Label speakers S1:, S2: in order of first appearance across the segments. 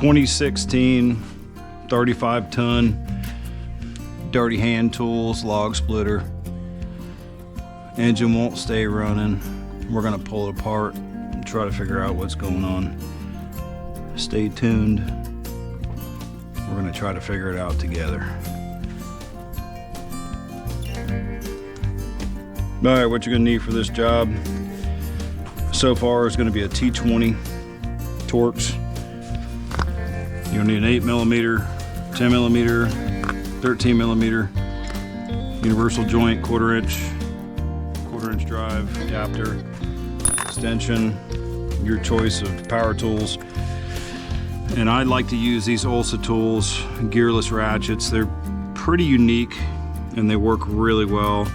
S1: 2016 35-ton dirty hand tools, log splitter. Engine won't stay running. We're gonna pull it apart and try to figure out what's going on. Stay tuned. We're gonna try to figure it out together. All right, what you're gonna need for this job so far is gonna be a T20 Torx. You're gonna need an 8mm, 10mm, 13mm, universal joint, quarter inch drive, adapter, extension, your choice of power tools. And I like to use these Olsa tools, gearless ratchets. They're pretty unique and they work really well.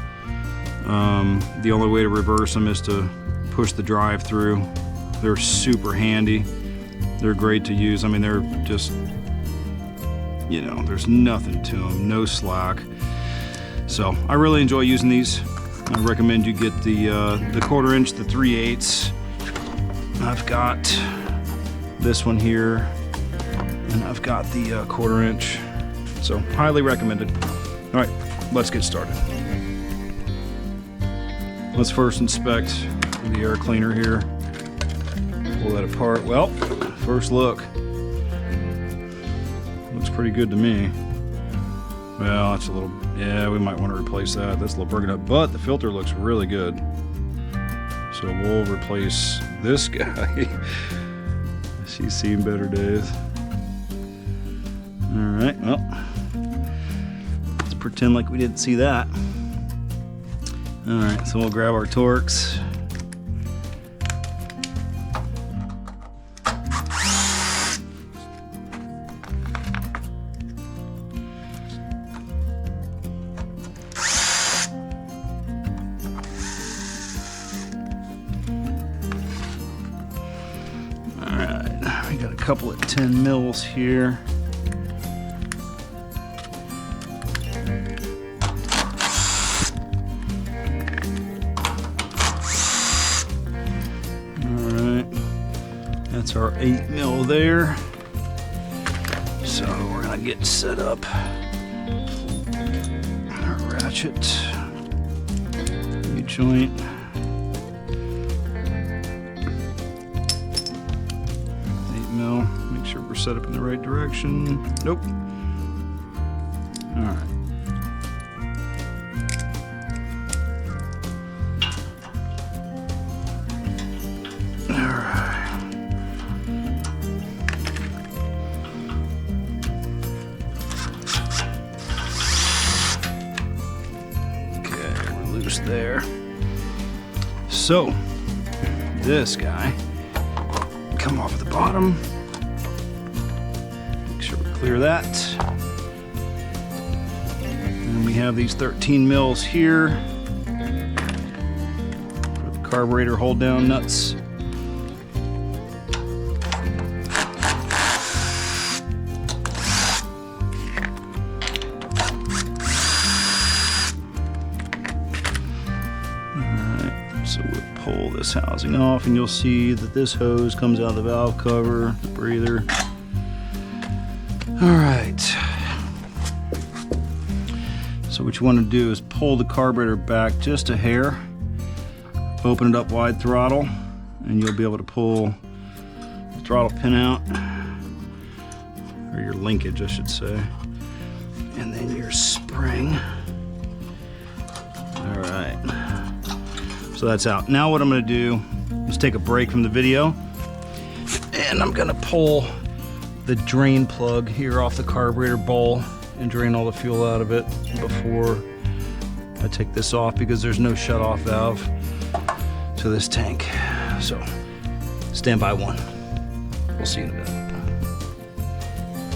S1: The only way to reverse them is to push the drive through. They're super handy. They're great to use. I mean, they're just, you know, there's nothing to them, no slack. So I really enjoy using these. I recommend you get the quarter inch, the 3/8. I've got this one here, and I've got the quarter inch. So highly recommended. All right, let's get started. Let's first inspect the air cleaner here. Pull that apart. Well, first look. Looks pretty good to me. Well, that's a little, yeah, we might want to replace that. That's a little burning up, but the filter looks really good. So we'll replace this guy. She's seen better days. All right, well, let's pretend like we didn't see that. All right, so we'll grab our Torx. All right, we got a couple of 10 mils here. That's our 8mm there. So we're gonna get set up. Our ratchet, U-joint. 8mm. Make sure we're set up in the right direction. Nope. All right. There. So this guy, come off the bottom, make sure we clear that. And we have these 13 mils here for the carburetor hold down nuts. So we'll pull this housing off and you'll see that this hose comes out of the valve cover, the breather. All right. So what you want to do is pull the carburetor back just a hair, open it up wide throttle, and you'll be able to pull the throttle pin out, or your linkage I should say, and then your spring. All right. So that's out. Now what I'm gonna do is take a break from the video and I'm gonna pull the drain plug here off the carburetor bowl and drain all the fuel out of it before I take this off, because there's no shut-off valve to this tank. So stand by one. We'll see you in a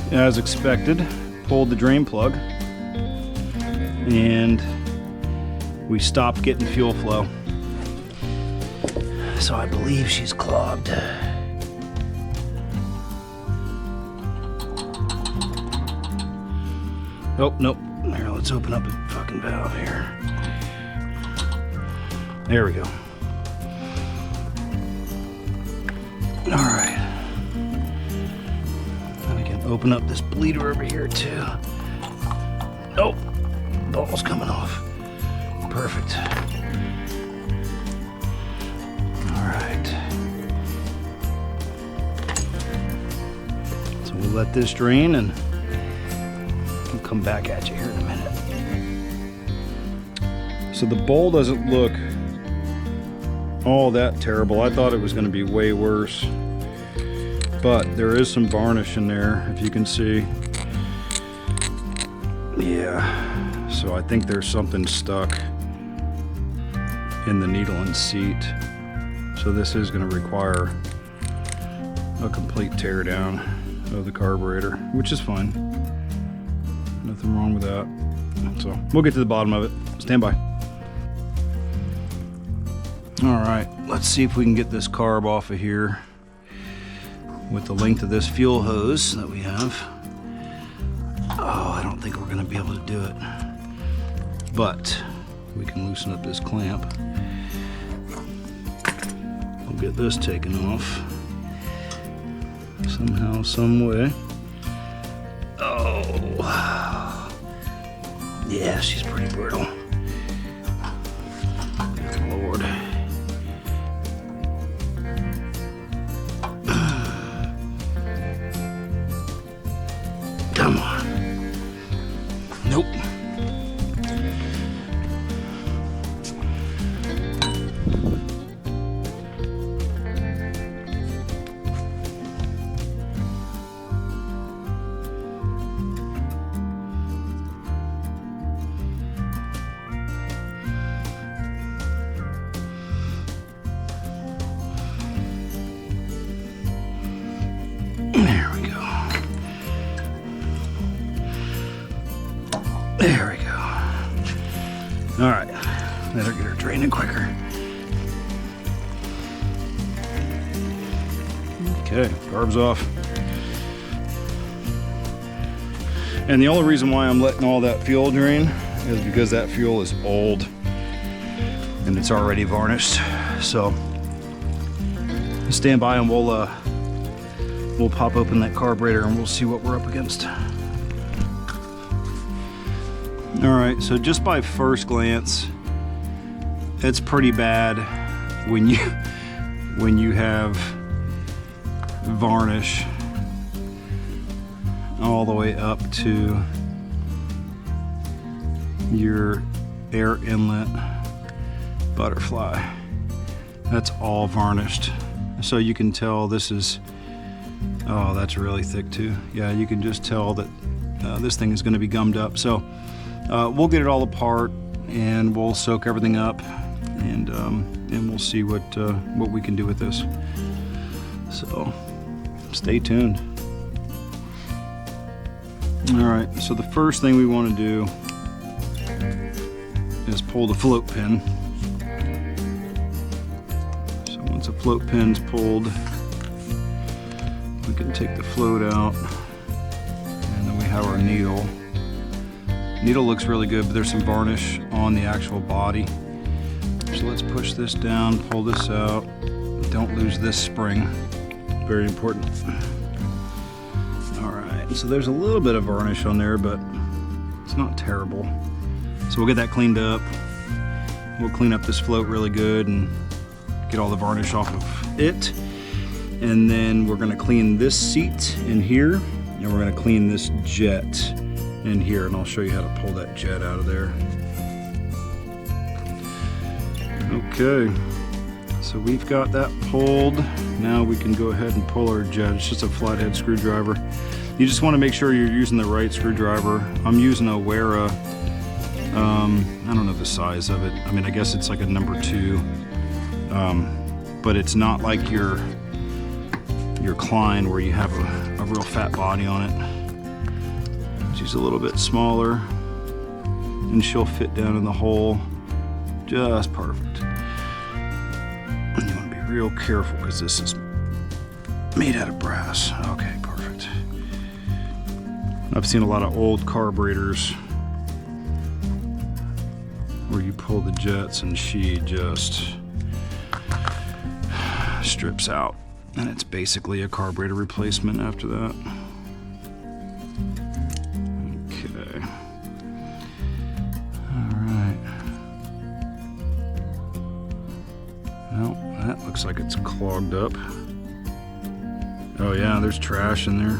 S1: bit. As expected, pulled the drain plug and we stopped getting fuel flow. So I believe she's clogged. Oh, nope. Here, let's open up the fucking valve here. There we go. All right. Open up this bleeder over here too. Oh, ball's coming off. Perfect. All right. So we'll let this drain and we'll come back at you here in a minute. So the bowl doesn't look all that terrible. I thought it was going to be way worse, but there is some varnish in there, if you can see. Yeah, so I think there's something stuck in the needle and seat. So this is going to require a complete tear down of the carburetor, which is fine. Nothing wrong with that. So we'll get to the bottom of it. Stand by. All right, let's see if we can get this carb off of here with the length of this fuel hose that we have. Oh, I don't think we're gonna be able to do it, but we can loosen up this clamp. We'll get this taken off somehow, some way. Oh, yeah, she's pretty brittle. Good Lord. Come on. Nope. There we go. All right, let her get her draining quicker. Okay, carb's off. And the only reason why I'm letting all that fuel drain is because that fuel is old and it's already varnished. So stand by and we'll pop open that carburetor and we'll see what we're up against. All right, so just by first glance, it's pretty bad when you have varnish all the way up to your air inlet butterfly. That's all varnished. So you can tell this is, oh, that's really thick too. Yeah, you can just tell that this thing is going to be gummed up. So we'll get it all apart and we'll soak everything up, and we'll see what we can do with this. So stay tuned. All right, so the first thing we want to do is pull the float pin. So once the float pin's pulled, we can take the float out, and then we have our needle. Needle looks really good, but there's some varnish on the actual body. So let's push this down, pull this out. Don't lose this spring. Very important. All right, so there's a little bit of varnish on there, but it's not terrible. So we'll get that cleaned up. We'll clean up this float really good and get all the varnish off of it. And then we're gonna clean this seat in here, and we're gonna clean this jet in here, and I'll show you how to pull that jet out of there. Okay, so we've got that pulled. Now we can go ahead and pull our jet. It's just a flathead screwdriver. You just want to make sure you're using the right screwdriver. I'm using a Wera, I don't know the size of it. I mean, I guess it's like a number 2, but it's not like your Klein where you have a real fat body on it. She's a little bit smaller and she'll fit down in the hole just perfect. And you want to be real careful because this is made out of brass. Okay, perfect. I've seen a lot of old carburetors where you pull the jets and she just strips out, and it's basically a carburetor replacement after that. Well, that looks like it's clogged up. Oh yeah, there's trash in there.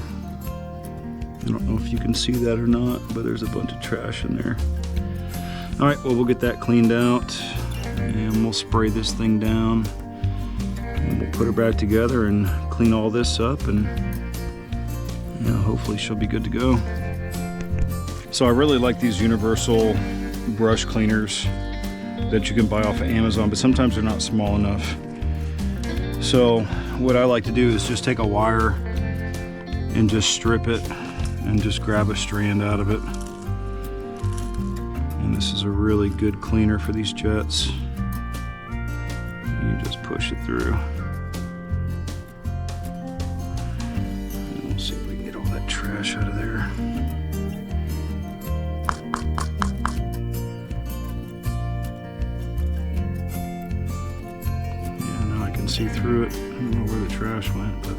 S1: I don't know if you can see that or not, but there's a bunch of trash in there. All right, well, we'll get that cleaned out and we'll spray this thing down and we'll put her back together and clean all this up, and you know, hopefully she'll be good to go. So I really like these universal brush cleaners that you can buy off of Amazon, but sometimes they're not small enough. So what I like to do is just take a wire and just strip it and just grab a strand out of it. And this is a really good cleaner for these jets. You just push it through. And we'll see if we can get all that trash out of there. Yeah, now I can see through it. I don't know where the trash went, but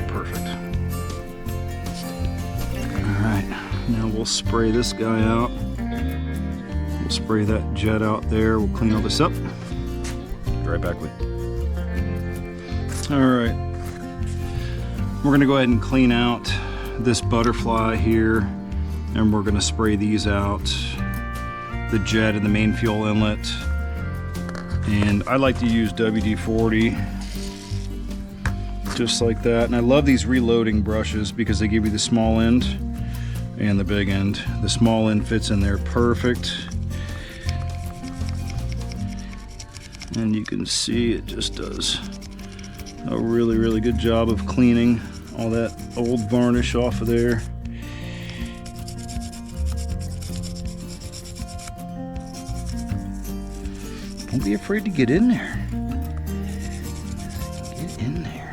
S1: perfect. Alright, now we'll spray this guy out. We'll spray that jet out there. We'll clean all this up. Be right back with you. Alright, we're going to go ahead and clean out this butterfly here, and we're going to spray these out. The jet and the main fuel inlet. And I like to use WD-40. Just like that. And I love these reloading brushes because they give you the small end and the big end. The small end fits in there perfect. And you can see it just does a really, really good job of cleaning all that old varnish off of there. Don't be afraid to get in there. Get in there.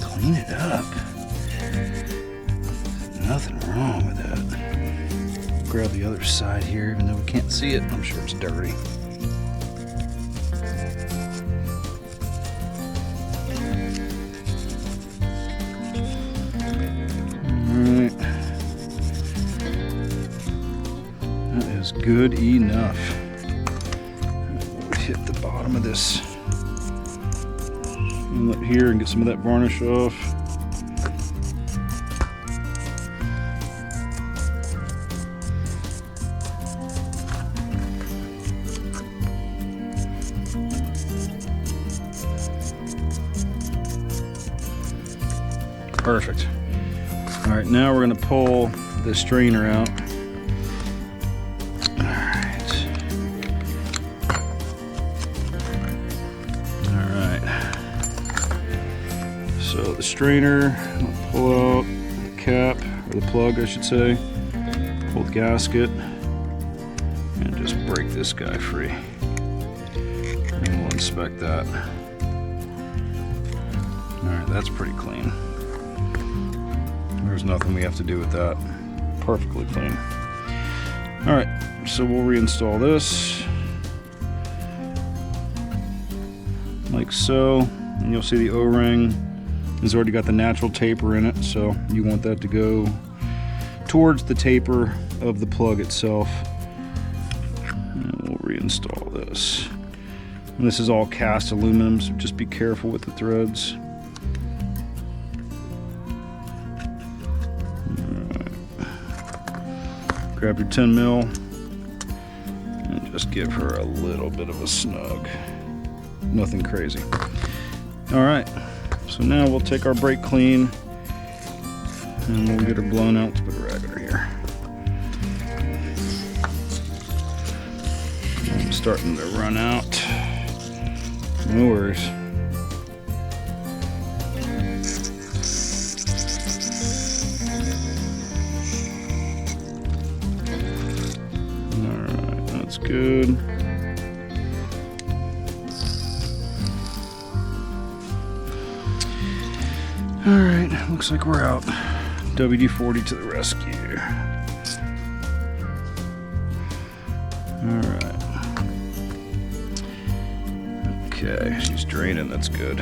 S1: Clean it up. Nothing wrong with that. Grab the other side here, even though we can't see it. I'm sure it's dirty. Alright. That is good enough. We'll hit the bottom of this inlet here and get some of that varnish off. Perfect. All right, now we're going to pull the strainer out. So the strainer, I'll pull out the cap, or the plug I should say, pull the gasket, and just break this guy free. And we'll inspect that. Alright, that's pretty clean. There's nothing we have to do with that. Perfectly clean. Alright, so we'll reinstall this. Like so. And you'll see the O-ring has already got the natural taper in it, so you want that to go towards the taper of the plug itself. And we'll reinstall this. And this is all cast aluminum, so just be careful with the threads. Alright. Grab your 10 mil and just give her a little bit of a snug. Nothing crazy. Alright. So now we'll take our brake clean and we'll get her blown out. Let's put a rag under here. I'm starting to run out. No worries. Alright, that's good. Alright, looks like we're out. WD-40 to the rescue. Alright. Okay, she's draining, that's good.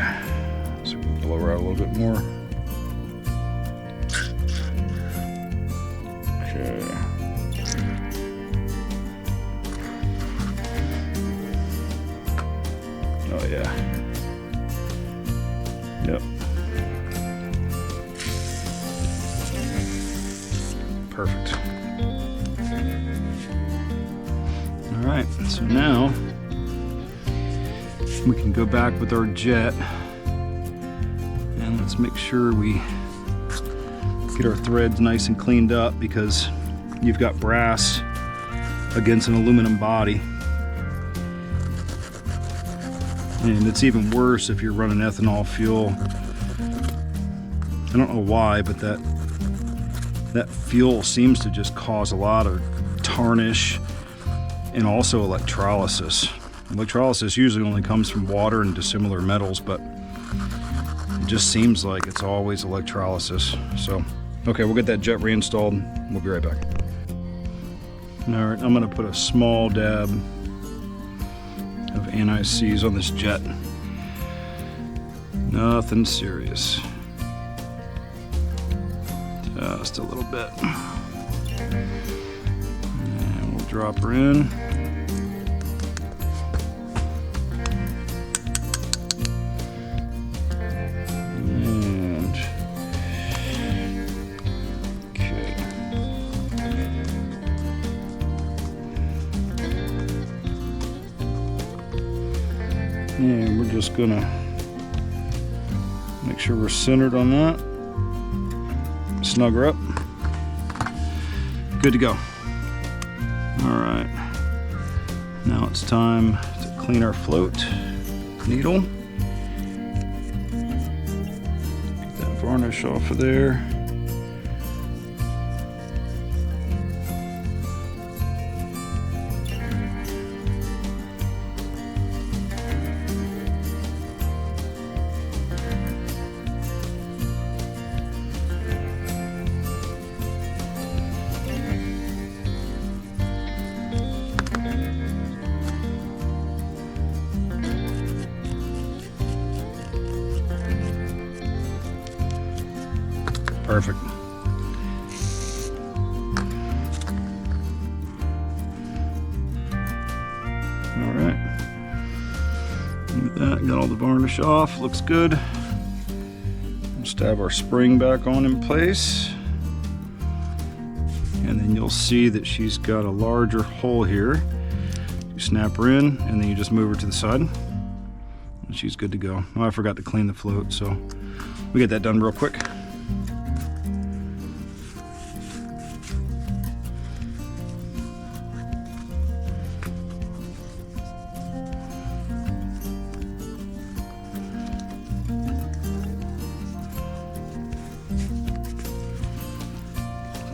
S1: So we can blow her out a little bit more. Perfect. All right, so now we can go back with our jet and let's make sure we get our threads nice and cleaned up, because you've got brass against an aluminum body. And it's even worse if you're running ethanol fuel. I don't know why, but that fuel seems to just cause a lot of tarnish and also electrolysis. Electrolysis usually only comes from water and dissimilar metals, but it just seems like it's always electrolysis. So, okay, we'll get that jet reinstalled. We'll be right back. All right, I'm gonna put a small dab of anti-seize on this jet. Nothing serious. Just a little bit. And we'll drop her in. And okay. And we're just gonna make sure we're centered on that. Snug her up. Good to go. All right. Now it's time to clean our float needle. Get that varnish off of there. Perfect. All right. Look at that. Got all the varnish off. Looks good. We'll stab our spring back on in place. And then you'll see that she's got a larger hole here. You snap her in, and then you just move her to the side. And she's good to go. Oh, I forgot to clean the float, so we get that done real quick.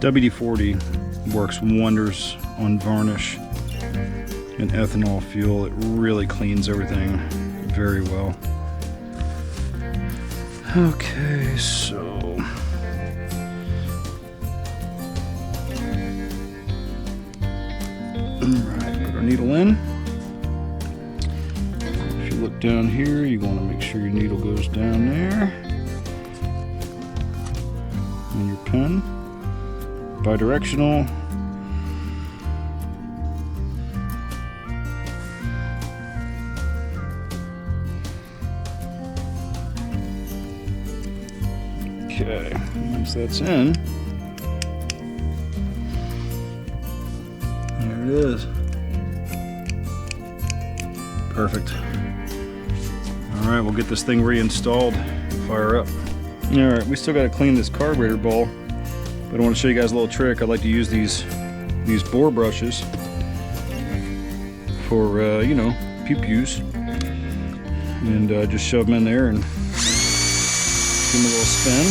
S1: WD-40 works wonders on varnish and ethanol fuel. It really cleans everything very well. Okay, so alright, put our needle in. If you look down here, you want to make sure your needle goes down there. And your pen. Bidirectional. Okay, once that's in, there it is. Perfect. All right, we'll get this thing reinstalled. Fire up. All right, we still got to clean this carburetor ball. But I want to show you guys a little trick. I like to use these bore brushes for, you know, pew-pews. And just shove them in there and give them a little spin.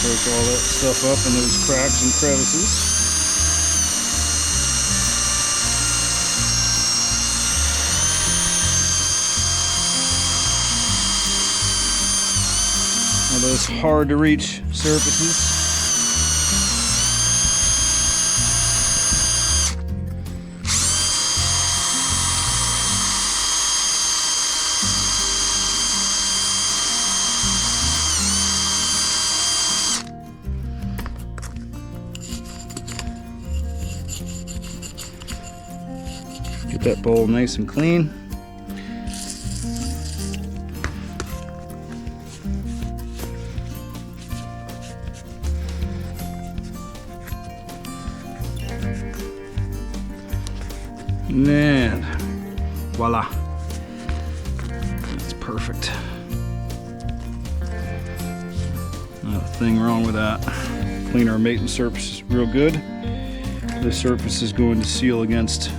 S1: Break all that stuff up in those cracks and crevices. Those hard to reach surfaces. Get that bowl nice and clean. And voila. That's perfect. Not a thing wrong with that. Clean our mating surface real good. This surface is going to seal against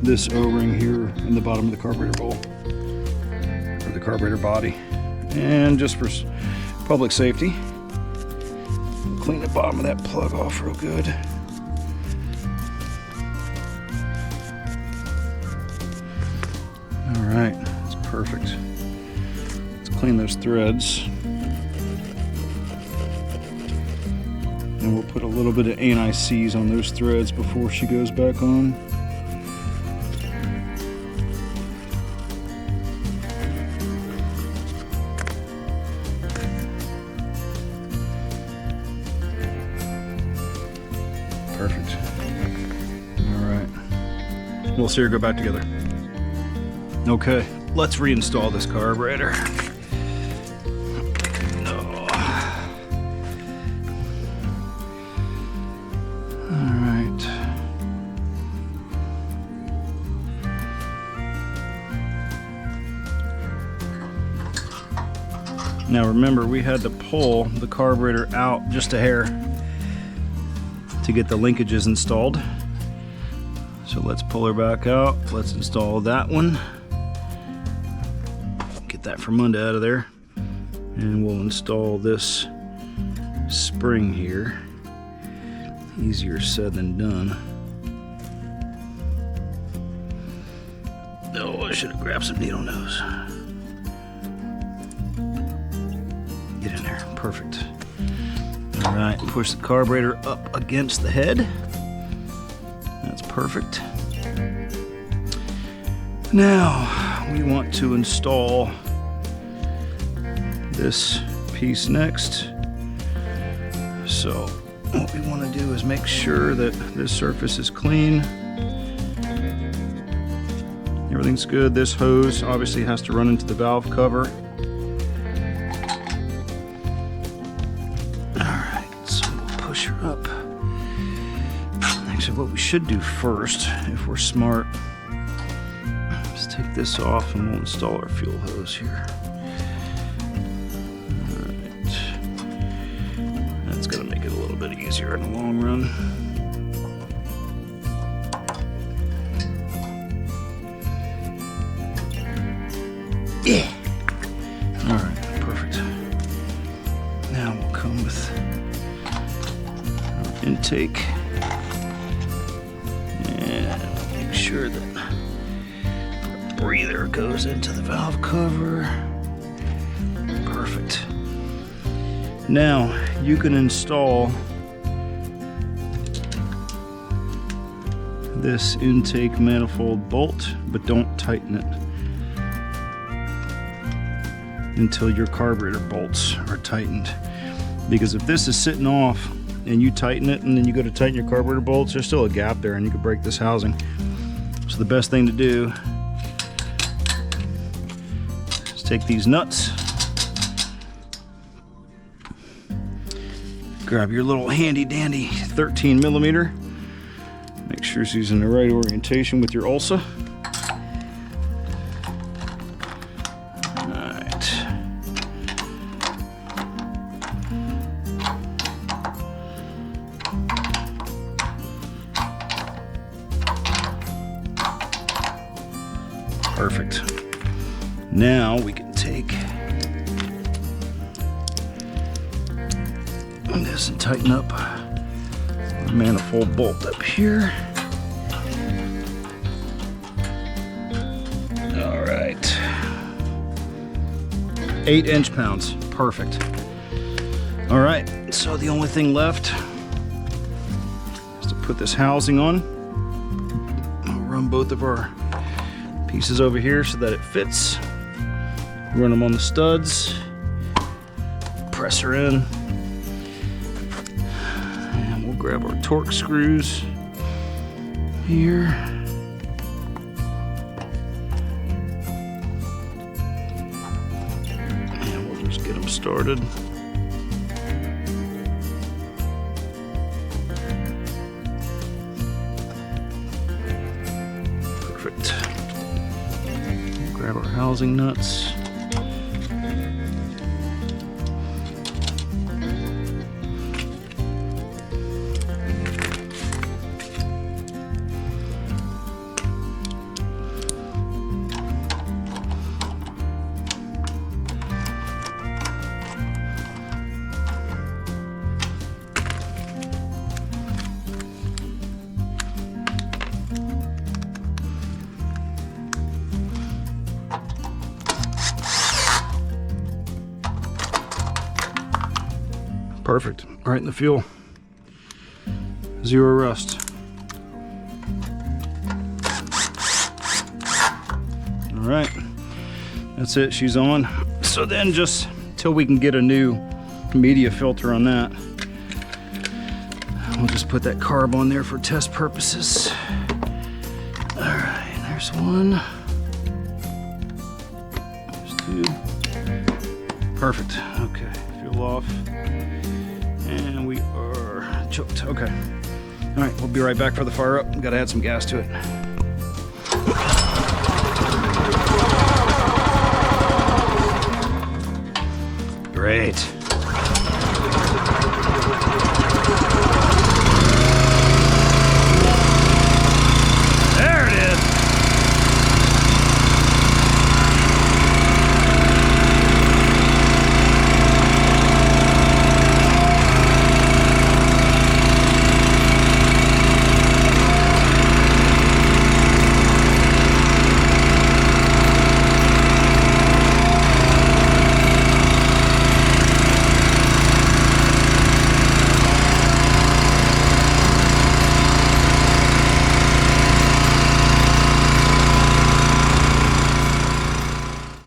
S1: this O-ring here in the bottom of the carburetor bowl, or the carburetor body. And just for public safety, clean the bottom of that plug off real good. All right, that's perfect. Let's clean those threads. And we'll put a little bit of anti-seize on those threads before she goes back on. Perfect. All right. We'll see her go back together. Okay, let's reinstall this carburetor. Now remember, we had to pull the carburetor out just a hair to get the linkages installed. So let's pull her back out. Let's install that one. Get that from under out of there. And we'll install this spring here. Easier said than done. Oh, I should have grabbed some needle nose. Get in there, perfect. All right, push the carburetor up against the head. That's perfect. Now, we want to install this piece next. So, what we want to do is make sure that this surface is clean. Everything's good. This hose obviously has to run into the valve cover. Up. Actually, what we should do first, if we're smart, is take this off and we'll install our fuel hose here. Alright. That's going to make it a little bit easier in the long run. Yeah! Alright, perfect. Now we'll come with intake and make sure that the breather goes into the valve cover. Perfect. Now you can install this intake manifold bolt, but don't tighten it until your carburetor bolts are tightened, because if this is sitting off and you tighten it and then you go to tighten your carburetor bolts, there's still a gap there and you could break this housing. So the best thing to do is take these nuts, grab your little handy dandy 13 millimeter, make sure she's in the right orientation with your ulsa. Perfect. Now we can take this and tighten up the manifold bolt up here. All right. 8 inch-pounds. Perfect. All right. So the only thing left is to put this housing on. I'll run both of our pieces over here so that it fits. Run them on the studs, press her in, and we'll grab our torque screws here. And we'll just get them started. housing nuts. Perfect. Right in the fuel. Zero rust. All right, that's it. She's on. So then just till we can get a new media filter on that, we'll just put that carb on there for test purposes. All right, there's one. There's two. Perfect. Okay, fuel off. And we are choked. Okay. All right, we'll be right back for the fire up. Got to add some gas to it.